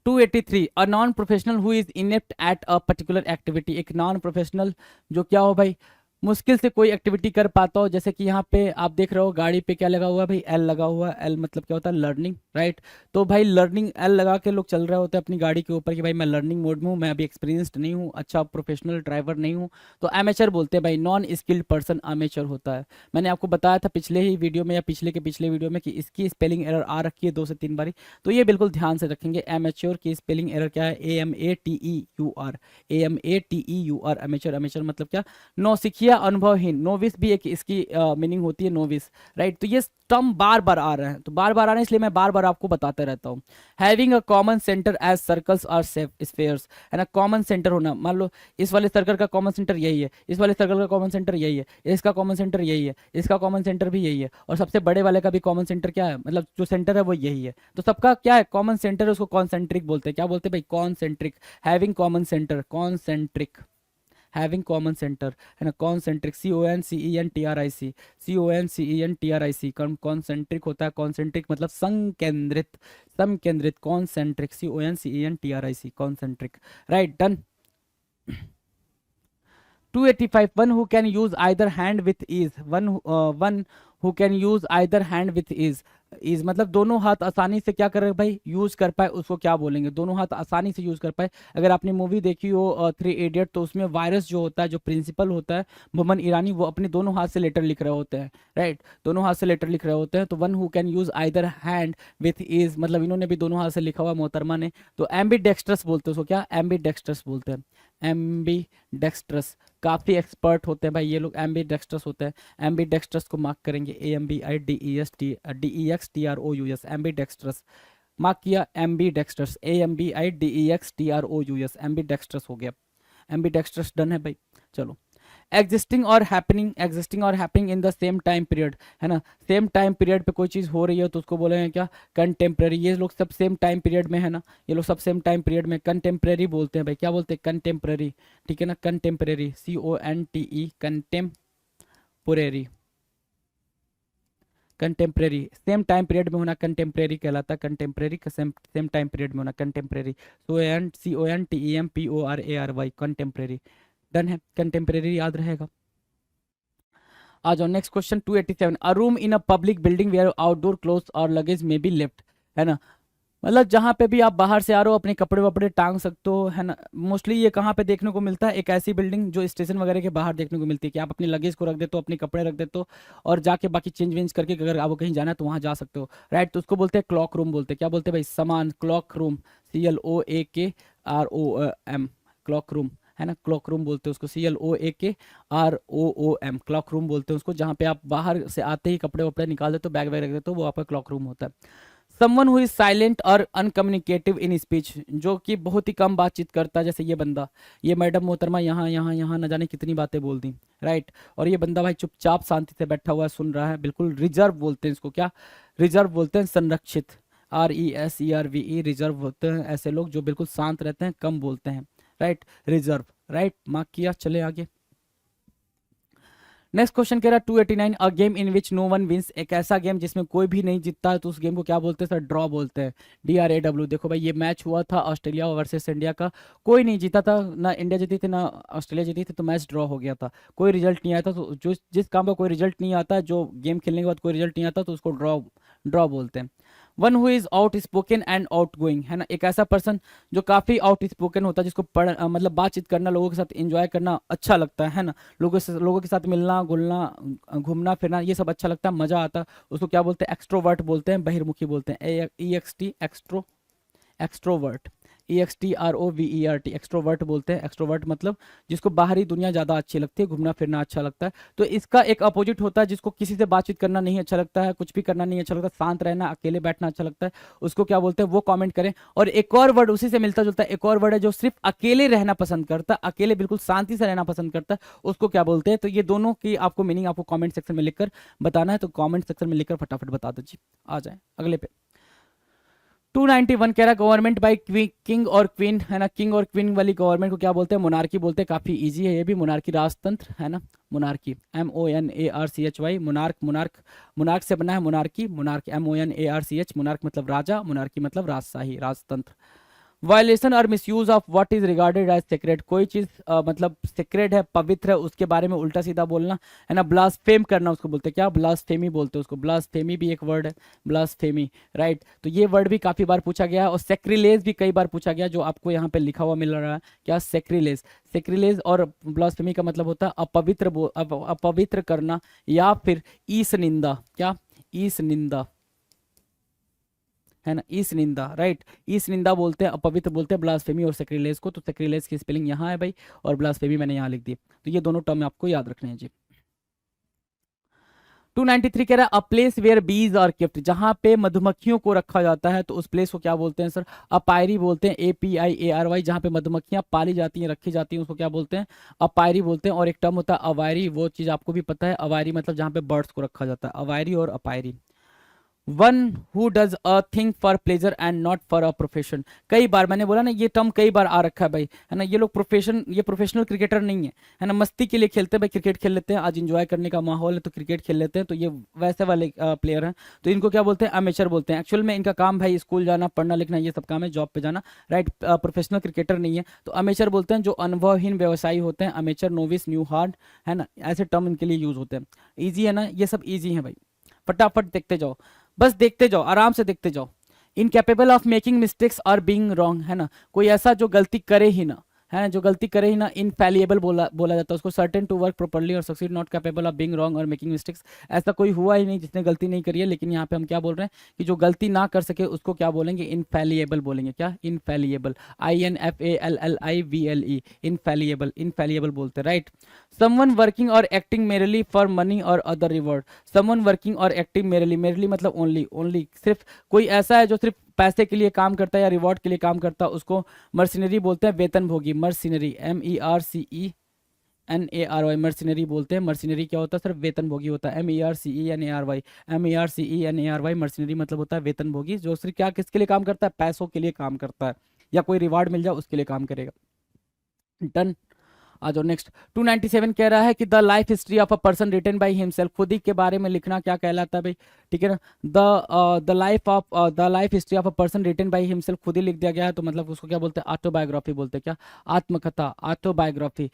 Speaker 2: 283 a non professional who is inept at a particular activity, एक नॉन प्रोफेशनल जो क्या हो भाई, मुश्किल से कोई एक्टिविटी कर पाता हो, जैसे कि यहाँ पे आप देख रहे हो गाड़ी पे क्या लगा हुआ है भाई, एल लगा हुआ है। एल मतलब क्या होता है, लर्निंग, राइट। तो भाई लर्निंग एल लगा के लोग चल रहे होते हैं अपनी गाड़ी के ऊपर कि भाई मैं लर्निंग मोड में हूँ, मैं अभी एक्सपीरियंस्ड नहीं हूँ, अच्छा प्रोफेशनल ड्राइवर नहीं हूँ। तो एमेचर बोलते हैं भाई, नॉन स्किल्ड पर्सन एमेचर होता है। मैंने आपको बताया था पिछले ही वीडियो में या पिछले के पिछले वीडियो में कि इसकी स्पेलिंग एरर आ रखी है 2 से 3 बारी, तो ये बिल्कुल ध्यान से रखेंगे। एमेच्योर की स्पेलिंग एरर क्या है, AMATEUR, AMATEUR, एमेचर। एमेचर मतलब क्या, नौसिखिया, अनुभवहीन। नोविस भी एक इसकी मीनिंग होती है, नोविस, राइट। तो ये टर्म बार बार आ रहे हैं, तो बार बार आ रहे हैं इसलिए मैं बार बार आपको बताते रहता हूँ। Having a common centre as circles और स्फेयर्स, है ना, कॉमन सेंटर होना। मान लो इस वाले सर्कल का कॉमन सेंटर यही है, इस वाले सर्कल का कॉमन सेंटर यही है, इसका कॉमन सेंटर यही है, इसका कॉमन सेंटर भी यही है, और सबसे बड़े वाले का भी कॉमन सेंटर क्या है, मतलब जो सेंटर है वो यही है। तो सबका क्या है, कॉमन सेंटर है, उसको कॉन्सेंट्रिक बोलते हैं। क्या बोलते हैं भाई, concentric. Having common centre, concentric. Having common centre, है ना, कॉन्सेंट्रिक, CONCENTRIC, CONCENTRIC। कॉन्सेंट्रिक होता है, कॉन्सेंट्रिक मतलब संकेंद्रित, समकेंद्रित, concentric, CONCENTRIC, concentric, right, done. 285, one who can use either hand with ease, one who can use either hand with ease. Ease मतलब दोनों हाथ आसानी से क्या करे भाई, यूज कर पाए, उसको क्या बोलेंगे, दोनों हाथ आसानी से यूज कर पाए। अगर आपने मूवी देखी हो 3 इडियट, तो उसमें वायरस जो होता है, जो प्रिंसिपल होता है बोमन ईरानी, वो अपने दोनों हाथ से लेटर लिख रहे होते हैं, राइट, दोनों हाथ से लेटर लिख रहे होते हैं। तो one who can use either hand with ease मतलब इन्होंने भी दोनों हाथ से लिखा हुआ मोहतरमा ने। तो एम्बीडेक्स्ट्रस बोलते हैं उसको, क्या, एम्बीडेक्स्ट्रस बोलते हैं, एम्बीडेक्स्ट्रस। काफ़ी एक्सपर्ट होते हैं भाई ये लोग, एम्बीडेक्स्ट्रस होते हैं। एम्बीडेक्स्ट्रस को मार्क करेंगे, AMBIDEXTROUS, एम्बीडेक्स्ट्रस मार्क किया। एम्बीडेक्स्ट्रस, AMBIDEXTROUS, एम्बीडेक्स्ट्रस हो गया, एम्बीडेक्स्ट्रस डन है भाई। चलो, एग्जिस्टिंग और हैपनिंग, एग्जिस्टिंग और happening in the same time period, है ना, सेम टाइम पीरियड पे कोई चीज़ हो रही है तो उसको बोलेंगे क्या, कंटेम्प्रेरी। ये लोग सब सेम टाइम पीरियड में है ना, ये लोग सब सेम टाइम पीरियड में कंटेम्प्रेरी बोलते हैं भाई। क्या बोलते हैं, कंटेम्प्रेरी, ठीक है ना, contemporary, CONTE, contemporary, contemporary, same time period में होना कंटेम्प्रेरी कहलाता है। कंटेम्प्रेरी का सेम टाइम पीरियड में होना कंटेम्प्रेरी, CONTEMPORARY, कंटेम्प्रेरी, डन है, कंटेम्प्रेरी याद रहेगा। आ जाओ next question 287, a room in a public building where outdoor clothes और लगेज में बी लेफ्ट, है ना, मतलब जहाँ पे भी आप बाहर से आ रहे हो अपने कपड़े वपड़े टांग सकते हो, है ना। मोस्टली ये कहाँ पे देखने को मिलता है, एक ऐसी बिल्डिंग जो स्टेशन वगैरह के बाहर देखने को मिलती है कि आप अपने लगेज को रख देते हो, अपने कपड़े रख देते हो, और जाके बाकी चेंज वेंज करके अगर आपको कहीं जाना है तो वहाँ जा सकते हो, राइट। तो उसको बोलते हैं क्लॉक रूम बोलते हैं। क्या बोलते हैं भाई, सामान, clock room, CLOAKROM, clock room, है ना, क्लॉक रूम बोलते हैं उसको, CLOAKROOM, क्लॉक रूम बोलते हैं उसको। जहाँ पे आप बाहर से आते ही कपड़े वपड़े निकाल देते हो, बैग वैग रख देते हो, वो आपका क्लॉक रूम होता है। समवन हु इज साइलेंट और अनकम्युनिकेटिव इन स्पीच, जो कि बहुत ही कम बातचीत करता है, जैसे ये बंदा, ये मैडम मोहतरमा यहाँ यहाँ यहाँ न जाने कितनी बातें बोल दी, राइट। और ये बंदा भाई चुपचाप शांति से बैठा हुआ है, सुन रहा है, बिल्कुल रिजर्व बोलते हैं इसको, क्या, रिजर्व बोलते हैं, संरक्षित, RESERVE, रिजर्व होते हैं ऐसे लोग जो बिल्कुल शांत रहते हैं, कम बोलते हैं, राइट, रिजर्व, राइट, मार्क किया। चले आगे, नेक्स्ट क्वेश्चन कह रहा है 289, a game in which no one wins, एक ऐसा गेम जिसमें कोई भी नहीं जीतता है तो उस गेम को क्या बोलते हैं सर, ड्रॉ बोलते हैं, DRAW। देखो भाई ये मैच हुआ था ऑस्ट्रेलिया वर्सेस इंडिया का, कोई नहीं जीता था, ना इंडिया जीती थी ना ऑस्ट्रेलिया जीती थी, तो मैच ड्रॉ हो गया था, कोई रिजल्ट नहीं आया था। तो जो जिस काम का कोई रिजल्ट नहीं आता, जो गेम खेलने के बाद कोई रिजल्ट नहीं आता, तो उसको ड्रॉ बोलते हैं। One who is out spoken and out going, है ना, एक ऐसा पर्सन जो काफ़ी आउट स्पोकन होता है, जिसको मतलब बातचीत करना, लोगों के साथ एंजॉय करना अच्छा लगता है ना, लोगों के साथ मिलना घुलना, घूमना फिरना, ये सब अच्छा लगता है, मज़ा आता है, उसको क्या बोलते हैं, एक्सट्रोवर्ट बोलते हैं, बहिर्मुखी बोलते हैं, EXT, एक्सट्रोवर्ट, EXTROVERT, एक्सट्रोवर्ट बोलते हैं। एक्सट्रोवर्ट मतलब जिसको बाहरी दुनिया ज़्यादा अच्छी लगती है, घूमना फिरना अच्छा लगता है। तो इसका एक अपोजिट होता है जिसको किसी से बातचीत करना नहीं अच्छा लगता है, कुछ भी करना नहीं अच्छा लगता, शांत रहना, अकेले बैठना अच्छा लगता है, उसको क्या बोलते हैं, वो कमेंट करें। और एक और वर्ड उसी से मिलता जुलता है, एक और वर्ड है जो सिर्फ अकेले रहना पसंद करता है, अकेले बिल्कुल शांति से रहना पसंद करता है, उसको क्या बोलते हैं। तो ये दोनों की आपको मीनिंग आपको कॉमेंट सेक्शन में लिखकर बताना है, तो कॉमेंट सेक्शन में लिखकर फटाफट बता दीजिए। आ जाए अगले पे, 291 कह रहा है गवर्नमेंट बाय किंग और क्वीन, है ना, किंग और क्वीन वाली गवर्नमेंट को क्या बोलते हैं, मोनार्की बोलते हैं। काफी इजी है ये भी, मोनार्की राजतंत्र, है ना, मोनार्की, MONARCHY, मोनार्क, मोनार्क से बना है मोनार्की, मोनार्क MONARCH, मोनार्क मतलब राजा, मोनार्की मतलब राजशाही, राजतंत्र। वायलेशन और misuse of what is regarded as sacred, कोई चीज मतलब सेक्रेड है, पवित्र है, उसके बारे में उल्टा सीधा बोलना, है ना। ब्लास्फेम करना उसको बोलते हैं क्या, ब्लास्फेमी बोलते हैं उसको, ब्लास्फेमी भी एक वर्ड है, ब्लास्फेमी, राइट। तो ये वर्ड भी काफी बार पूछा गया है, और सेक्रिलेज भी कई बार पूछा गया, जो आपको यहाँ पे लिखा हुआ मिल रहा है क्या, सेक्रिलेज। सेक्रिलेज और ब्लास्फेमी का मतलब होता है अपवित्र अपवित्र करना, या फिर ईश निंदा, क्या, ईश निंदा, है ना, ईश निंदा, राइट। ईश निंदा बोलते हैं, अपवित्र बोलते हैं ब्लास्फेमी और सेक्रिलेज को। तो सेक्रिलेज की स्पेलिंग यहाँ है भाई, और ब्लास्फेमी मैंने यहाँ लिख दी। तो ये दोनों टर्म आपको याद रखने हैं जी। 293 कह रहा है a place where bees are kept, जहां पे मधुमक्खियों को रखा जाता है, तो उस प्लेस को क्या बोलते हैं सर, अपायरी बोलते हैं, APIARY, जहां पे मधुमक्खियां पाली जाती हैं, रखी जाती हैं, उसको क्या बोलते हैं, अपायरी बोलते हैं। और एक टर्म होता है अवायरी, वो चीज आपको भी पता है, अवायरी मतलब जहां पे बर्ड्स को रखा जाता है, अवायरी और अपायरी। One who does a thing for pleasure and not for a profession, कई बार मैंने बोला ना, ये टर्म कई बार आ रखा है भाई, है ना। ये लोग ये प्रोफेशनल क्रिकेटर नहीं है ना, मस्ती के लिए खेलते हैं भाई, क्रिकेट खेल लेते हैं, आज एंजॉय करने का माहौल है तो क्रिकेट खेल लेते हैं, तो ये वैसे वाले प्लेयर हैं। तो इनको क्या बोलते हैं, अमेचर बोलते हैं। एक्चुअल में इनका काम भाई स्कूल जाना, पढ़ना लिखना, ये सब काम है, जॉब पे जाना, राइट। प्रोफेशनल क्रिकेटर नहीं है, तो अमेचर बोलते हैं। जो अनुभवहीन व्यवसायी होते हैं, अमेचर, नोविस, न्यू हार्ड, है ना, ऐसे टर्म इनके लिए यूज होते हैं। ईजी है ना, ये सब ईजी है भाई, फटाफट देखते जाओ, बस देखते जाओ, आराम से देखते जाओ। इनकेपेबल ऑफ मेकिंग मिस्टेक्स और बीइंग रॉन्ग, है ना, कोई ऐसा जो गलती करे ही ना, है ना, जो गलती करे ही ना, इनफैलिएबल बोला जाता है उसको। सर्टेन टू वर्क प्रॉपर्ली और succeed, not capable of being wrong और मेकिंग मिस्टेक्स, ऐसा कोई हुआ ही नहीं जिसने गलती नहीं करी है। लेकिन यहाँ पे हम क्या बोल रहे हैं कि जो गलती ना कर सके उसको क्या बोलेंगे, इनफैलिएबल बोलेंगे, क्या, इनफैलिएबल, INFALIVLE, इनफैलिएबल, इनफैलिएबल बोलते हैं, राइट। समवन वर्किंग और एक्टिंग मेरली फॉर मनी और अदर रिवॉर्ड, समवन वर्किंग और एक्टिंग मेरली, मेरली मतलब ओनली, ओनली सिर्फ, कोई ऐसा है जो सिर्फ पैसे के लिए काम करता है या रिवॉर्ड के लिए काम करता है, उसको मर्सिनरी बोलते हैं, वेतन भोगी, मर्सिनरी, MERCENARY, मर्सिनरी बोलते हैं। मर्सिनरी क्या होता है, सिर्फ वेतन भोगी होता है, MERCENARY, मर्सिनरी मतलब होता है वेतन भोगी, जो सिर्फ क्या, किसके लिए काम करता है, पैसों के लिए काम करता है, या कोई रिवार्ड मिल जाए उसके लिए काम करेगा। डन, आ जाओ नेक्स्ट। 297 कह रहा है कि the life history of a person written by himself, खुद ही के बारे में लिखना क्या कहलाता है भाई, ठीक है ना। The life history of a person written by himself, खुद ही लिख दिया गया है, तो मतलब उसको क्या बोलते हैं, ऑटोबायोग्राफी बोलते हैं, क्या, आत्मकथा, autobiography,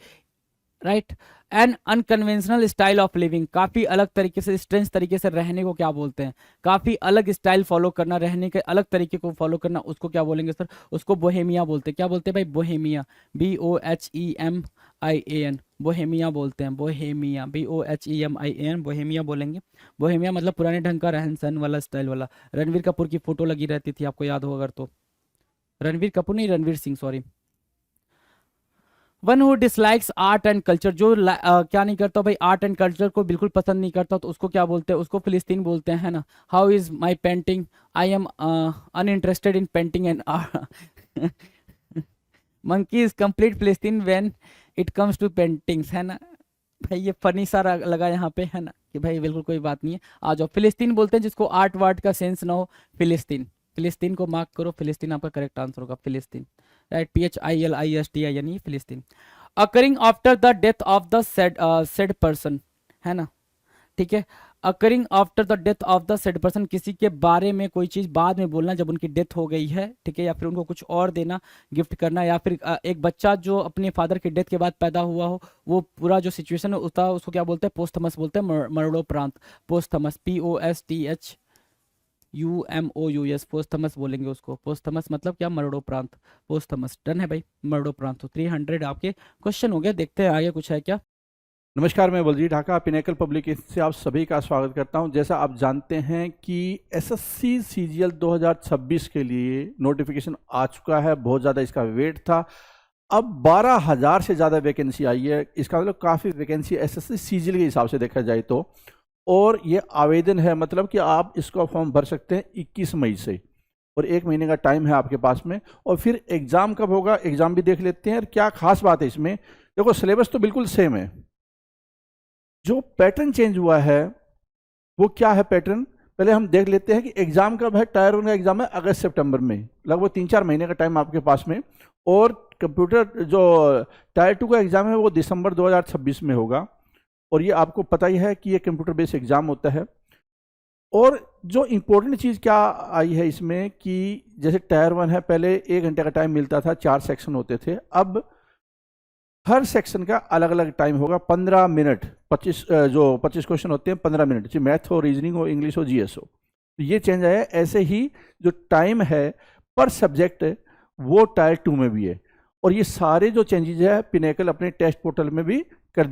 Speaker 2: right. An unconventional style of living, काफी अलग तरीके से, स्ट्रेंज तरीके से रहने को क्या बोलते हैं, काफी अलग स्टाइल फॉलो करना, रहने के अलग तरीके को फॉलो करना, उसको क्या बोलेंगे सर, उसको बोहेमिया बोलते हैं। क्या बोलते हैं भाई, बोहेमिया, BOHEMIAN, बोहेमिया बोलते हैं, बोहेमिया, BOHEMIAN, बोहेमिया बोलेंगे। बोहेमिया मतलब पुराने ढंग का रहन सहन वाला, स्टाइल वाला। रणवीर कपूर की फोटो लगी रहती थी, आपको याद होगा अगर तो, रणवीर कपूर नहीं, Ranveer Singh, sorry. One who dislikes art and culture, जो क्या नहीं करता भाई, आर्ट एंड कल्चर को बिल्कुल पसंद नहीं करता, तो उसको क्या बोलते हैं, उसको फिलिस्तीन बोलते हैं, है ना। How is my painting, I am uninterested in painting and art, monkey is complete philistine when it comes to paintings, है ना। भाई ये फनी सा लगा यहाँ पे, है ना, कि भाई बिल्कुल कोई बात नहीं है। आ जाओ, फिलिस्तीन बोलते हैं जिसको आर्ट वार्ट का सेंस ना हो, फिलिस्तीन, फिलिस्तीन को मार्क करो, फिलिस्तीन आपका करेक्ट आंसर होगा, फिलिस्तीन, राइट, PHILISTI यानी फिलिस्तीन। Occurring after the death of the said person, है ना, ठीक है। Occurring after the death of the said person, किसी के बारे में कोई चीज बाद में बोलना जब उनकी डेथ हो गई है, ठीक है, या फिर उनको कुछ और देना, गिफ्ट करना, या फिर एक बच्चा जो अपने फादर के डेथ के बाद पैदा हुआ हो, वो पूरा जो सिचुएशन होता है उसको क्या बोलते हैं, पोस्थमस बोलते हैं, मरणोपरांत, पोस्थमस, POSTHUMOUS, पोस्थमस बोलेंगे उसको, पोस्थमस मतलब क्या, मरणोपरांत, पोस्थमस। डन है भाई, मरणोपरांत। तो 300 आपके क्वेश्चन हो गए, देखते हैं आगे कुछ है क्या।
Speaker 1: नमस्कार, मैं बलजीत ढाका, पिनेकल पब्लिकेशन से आप सभी का स्वागत करता हूं। जैसा आप जानते हैं कि SSC CGL 2026 के लिए नोटिफिकेशन आ चुका है, बहुत ज़्यादा इसका वेट था। अब 12,000 से ज़्यादा वैकेंसी आई है, इसका मतलब काफ़ी वैकेंसी SSC CGL के हिसाब से देखा जाए तो। और ये आवेदन है, मतलब कि आप इसका फॉर्म भर सकते हैं 21 मई से, और 1 महीने का टाइम है आपके पास में। और फिर एग्ज़ाम कब होगा, एग्ज़ाम भी देख लेते हैं। और क्या खास बात है इसमें, देखो सिलेबस तो बिल्कुल सेम है, जो पैटर्न चेंज हुआ है वो क्या है पैटर्न, पहले हम देख लेते हैं कि एग्जाम कब है। टायर 1 का एग्जाम है अगस्त सितंबर में, लगभग 3-4 महीने का टाइम आपके पास में। और कंप्यूटर जो टायर 2 का एग्जाम है वो दिसंबर 2026 में होगा। और ये आपको पता ही है कि ये कंप्यूटर बेस्ड एग्जाम होता है। और जो इम्पोर्टेंट चीज़ क्या आई है इसमें कि जैसे टायर 1 है, पहले 1 घंटे का टाइम मिलता था, 4 सेक्शन होते थे, अब हर सेक्शन का अलग अलग टाइम होगा, 15 मिनट, 25 क्वेश्चन होते हैं 15 मिनट, चाहे मैथ हो, रीजनिंग हो, इंग्लिश हो, जीएस हो, तो ये चेंज आया है। ऐसे ही जो टाइम है पर सब्जेक्ट वो टायर 2 में भी है, और ये सारे जो चेंजेज है पिनेकल अपने टेस्ट पोर्टल में भी कर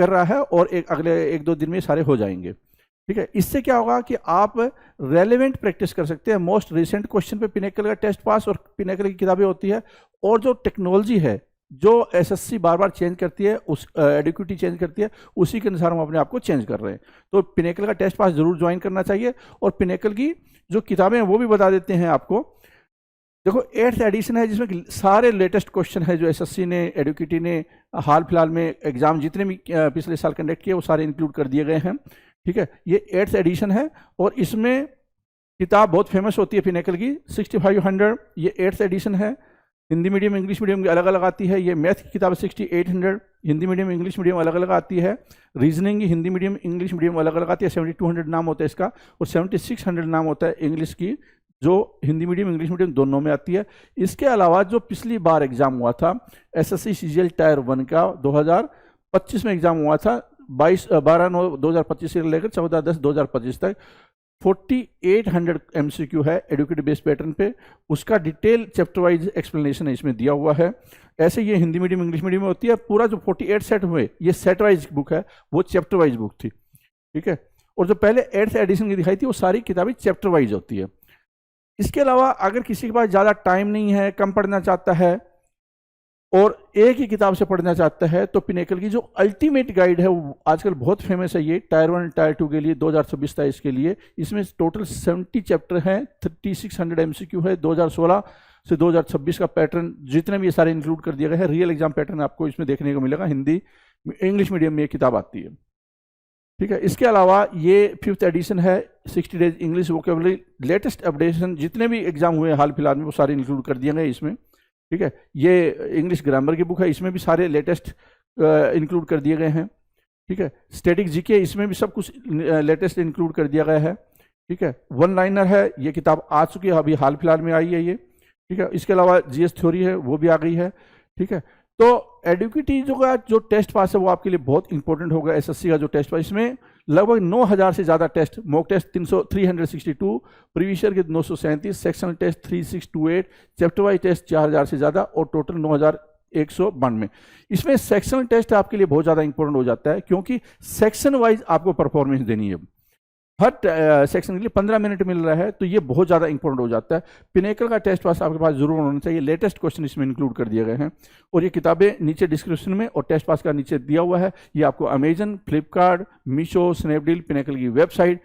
Speaker 1: रहा है, और अगले 1-2 दिन में सारे हो जाएंगे। ठीक है, इससे क्या होगा कि आप रेलेवेंट प्रैक्टिस कर सकते हैं। मोस्ट रिसेंट क्वेश्चन पे पिनेकल का टेस्ट पास और पिनेकल की किताबें होती है, और जो टेक्नोलॉजी है जो एसएससी बार बार चेंज करती है, उस एडिक्विटी चेंज करती है, उसी के अनुसार हम अपने आप को चेंज कर रहे हैं। तो पिनेकल का टेस्ट पास जरूर ज्वाइन करना चाहिए, और पिनेकल की जो किताबें हैं वो भी बता देते हैं आपको। देखो 8th एडिशन है, जिसमें सारे लेटेस्ट क्वेश्चन है जो एसएससी ने, एडुकेटी ने हाल फिलहाल में एग्जाम जितने भी पिछले साल कंडक्ट किए वो सारे इंक्लूड कर दिए गए हैं। ठीक है, ये 8th एडिशन है, और इसमें किताब बहुत फेमस होती है पिनेकल की 6500, ये 8th एडिशन है। हिंदी मीडियम इंग्लिश मीडियम की अलग अलग आती है। ये मैथ की किताब 6800, हिंदी मीडियम इंग्लिश मीडियम अलग अलग आती है। रीजनिंग की हिंदी मीडियम इंग्लिश मीडियम अलग अलग आती है, 7200 नाम होता है इसका, और 7600 नाम होता है इंग्लिश की, जो हिंदी मीडियम इंग्लिश मीडियम दोनों में आती है। इसके अलावा जो पिछली बार एग्जाम हुआ था एसएससी सीजीएल टायर 1 का 2025 में एग्जाम हुआ था, 12/9/2025 से लेकर 14/10/2025 तक 4800 एमसीक्यू है एडुकेटिव बेस्ड पैटर्न पे, उसका डिटेल चैप्टर वाइज एक्सप्लेनेशन इसमें दिया हुआ है। ऐसे ये हिंदी मीडियम इंग्लिश मीडियम में होती है। पूरा जो 48 सेट हुए ये सेट वाइज बुक है, वो चैप्टर वाइज बुक थी। ठीक है, और जो पहले 8th एडिशन की दिखाई थी वो सारी किताबें चैप्टर वाइज होती है। इसके अलावा अगर किसी के पास ज़्यादा टाइम नहीं है, कम पढ़ना चाहता है और एक ही किताब से पढ़ना चाहता है, तो पिनेकल की जो अल्टीमेट गाइड है वो आजकल बहुत फेमस है, ये टायर 1 टायर 2 के लिए 2026-23 के लिए। इसमें टोटल 70 चैप्टर हैं, 3600 एमसीक्यू है, 2016 से 2026 का पैटर्न जितने भी ये सारे इंक्लूड कर दिए गए हैं। रियल एग्जाम पैटर्न आपको इसमें देखने को मिलेगा। हिंदी इंग्लिश मीडियम में ये किताब आती है। ठीक है, इसके अलावा ये 5th एडिशन है, 60 days English vocabulary, latest updation जितने भी एग्जाम हुए हाल फिलहाल में वो सारे इंक्लूड कर दिए गए इसमें। ठीक है, ये इंग्लिश ग्रामर की बुक है, इसमें भी सारे लेटेस्ट इंक्लूड कर दिए गए हैं। ठीक है, स्टैटिक जीके इसमें भी सब कुछ लेटेस्ट इंक्लूड कर दिया गया है। ठीक है, 1 लाइनर है, ये किताब आ चुकी है, अभी हाल फिलहाल में आई है ये। ठीक है, इसके अलावा जीएस थ्योरी है, वो भी आ गई है। ठीक है, तो एडुकेटी जो टेस्ट पास है वो आपके लिए बहुत इंपॉर्टेंट होगा। एसएससी का जो टेस्ट पास, इसमें लगभग 9000 से ज़्यादा test, mock test 362, previous year के 937, sectional test 3628, chapter wise test 4000 से ज़्यादा, और टोटल 9192। इसमें सेक्शनल टेस्ट आपके लिए बहुत ज़्यादा इंपॉर्टेंट हो जाता है, क्योंकि सेक्शन वाइज आपको परफॉर्मेंस देनी है। हर सेक्शन के लिए 15 मिनट मिल रहा है, तो ये बहुत ज़्यादा इंपॉर्टेंट हो जाता है। पिनेकल का टेस्ट पास आपके पास जरूर होना चाहिए। लेटेस्ट क्वेश्चन इसमें इंक्लूड कर दिए गए हैं, और ये किताबें नीचे डिस्क्रिप्शन में और टेस्ट पास का नीचे दिया हुआ है। ये आपको Amazon, Flipkart, Meesho, Snapdeal, pinnacle की वेबसाइट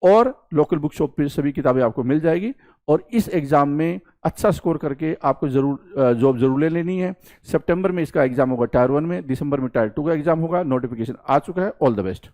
Speaker 1: और लोकल बुक शॉप पे सभी किताबें आपको मिल जाएगी। और इस एग्ज़ाम में अच्छा स्कोर करके आपको जॉब जरूर ले लेनी है। सितंबर में इसका एग्जाम होगा टायर 1 में, दिसंबर में टायर 2 का एग्जाम होगा। नोटिफिकेशन आ चुका है। All the best.